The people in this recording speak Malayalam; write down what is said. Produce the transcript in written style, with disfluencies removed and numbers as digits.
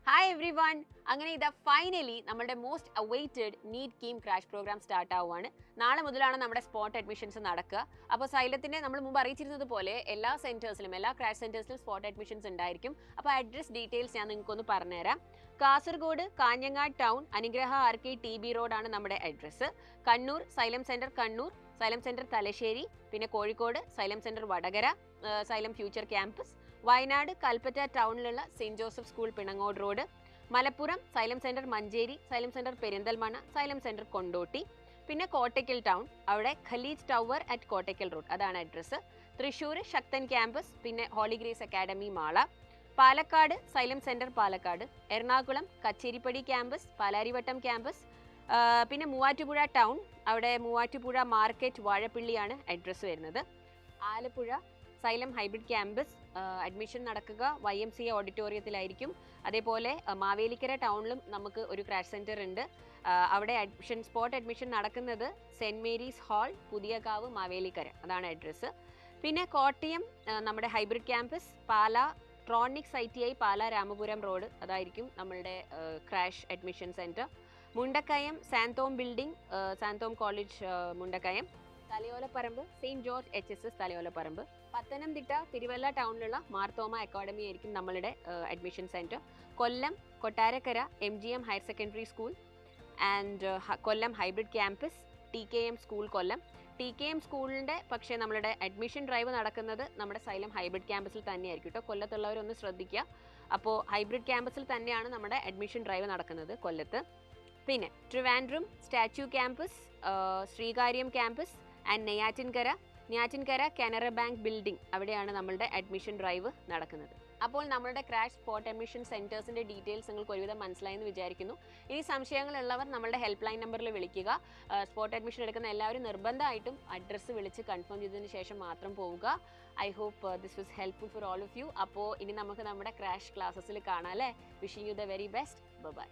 Hi every one. അങ്ങനെ ഇതാ ഫൈനലി നമ്മുടെ most awaited NEET KEAM crash program start ആവുകയാണ്. നാളെ മുതലാണ് നമ്മുടെ സ്പോട്ട് അഡ്മിഷൻസ് നടക്കുക. അപ്പോൾ സൈലത്തിൻ്റെ നമ്മൾ മുമ്പ് അറിയിച്ചിരുന്നത് പോലെ എല്ലാ സെൻറ്റേഴ്സിലും എല്ലാ ക്രാഷ് സെൻറ്റേഴ്സിലും സ്പോട്ട് അഡ്മിഷൻസ് ഉണ്ടായിരിക്കും. അപ്പോൾ അഡ്രസ് ഡീറ്റെയിൽസ് ഞാൻ നിങ്ങൾക്കൊന്ന് പറഞ്ഞുതരാം. കാസർഗോഡ് കാഞ്ഞങ്ങാട് ടൗൺ അനുഗ്രഹ ആർക്കി TB റോഡാണ് നമ്മുടെ address. Kannur Xylem centre Kannur, Xylem centre Thalassery, പിന്നെ Kozhikode Xylem centre Vadakara, Xylem future campus, Wayanad Kalpetta ടൗണിലുള്ള saint Joseph school Pinangode road, Malappuram Xylem centre Manjeri, Xylem centre Perinthalmanna, Xylem centre Kondotty, പിന്നെ കോട്ടയ്ക്കൽ ടൗൺ അവിടെ Khaleej tower at Kottakkal road അതാണ് അഡ്രസ്സ്. തൃശ്ശൂർ ശക്തൻ ക്യാമ്പസ്, പിന്നെ holy grace academy Mala, Palakkad Xylem centre Palakkad, Ernakulam Kacheripady campus, Palarivattom campus, പിന്നെ മൂവാറ്റുപുഴ ടൗൺ അവിടെ മൂവാറ്റുപുഴ മാർക്കറ്റ് വാഴപ്പിള്ളിയാണ് അഡ്രസ്സ് വരുന്നത്. Alappuzha Xylem hybrid campus admission നടക്കുക YMCA ഓഡിറ്റോറിയത്തിലായിരിക്കും. അതേപോലെ മാവേലിക്കര ടൗണിലും നമുക്ക് ഒരു ക്രാഷ് സെൻറ്റർ ഉണ്ട്. അവിടെ സ്പോട്ട് അഡ്മിഷൻ നടക്കുന്നത് saint Mary's hall Puthiyakavu Mavelikkara അതാണ് അഡ്രസ്സ്. പിന്നെ കോട്ടയം നമ്മുടെ hybrid campus, Pala Tronics ITI Pala Ramapuram road അതായിരിക്കും നമ്മളുടെ crash admission centre. Mundakayam Santhome building, Santhome college Mundakayam, Thalayolaparambu saint George HSS Thalayolaparambu, Pathanamthitta Thiruvalla ടൗണിലുള്ള മാർത്തോമ അക്കാഡമി ആയിരിക്കും നമ്മളുടെ admission centre. Kollam Kottarakkara MGM higher secondary school and Kollam hybrid campus, TKM school Kollam. TKM സ്കൂളിൻ്റെ പക്ഷേ നമ്മളുടെ അഡ്മിഷൻ ഡ്രൈവ് നടക്കുന്നത് നമ്മുടെ സൈലം ഹൈബ്രിഡ് ക്യാമ്പസിൽ തന്നെയായിരിക്കും കേട്ടോ. കൊല്ലത്തുള്ളവരൊന്ന് ശ്രദ്ധിക്കുക. അപ്പോൾ ഹൈബ്രിഡ് ക്യാമ്പസിൽ തന്നെയാണ് നമ്മുടെ അഡ്മിഷൻ ഡ്രൈവ് നടക്കുന്നത് കൊല്ലത്ത്. പിന്നെ Trivandrum statue campus, Sreekaryam campus and Neyyattinkara Canara bank building അവിടെയാണ് നമ്മളുടെ അഡ്മിഷൻ ഡ്രൈവ് നടക്കുന്നത്. അപ്പോൾ നമ്മളുടെ ക്രാഷ് സ്പോട്ട് അഡ്മിഷൻ സെൻറ്റേഴ്സിൻ്റെ ഡീറ്റെയിൽസ് നിങ്ങൾക്ക് ഒരുവിധം മനസ്സിലായെന്ന് വിചാരിക്കുന്നു. ഇനി സംശയങ്ങളുള്ളവർ നമ്മളുടെ ഹെൽപ്പ് ലൈൻ നമ്പറിൽ വിളിക്കുക. സ്പോട്ട് അഡ്മിഷൻ എടുക്കുന്ന എല്ലാവരും നിർബന്ധമായിട്ടും അഡ്രസ്സ് വിളിച്ച് കൺഫേം ചെയ്തതിന് ശേഷം മാത്രം പോവുക. I hope this was helpful for all of you. അപ്പോൾ ഇനി നമുക്ക് നമ്മുടെ ക്രാഷ് ക്ലാസ്സസിൽ കാണാം അല്ലേ. Wishing you the very best. By.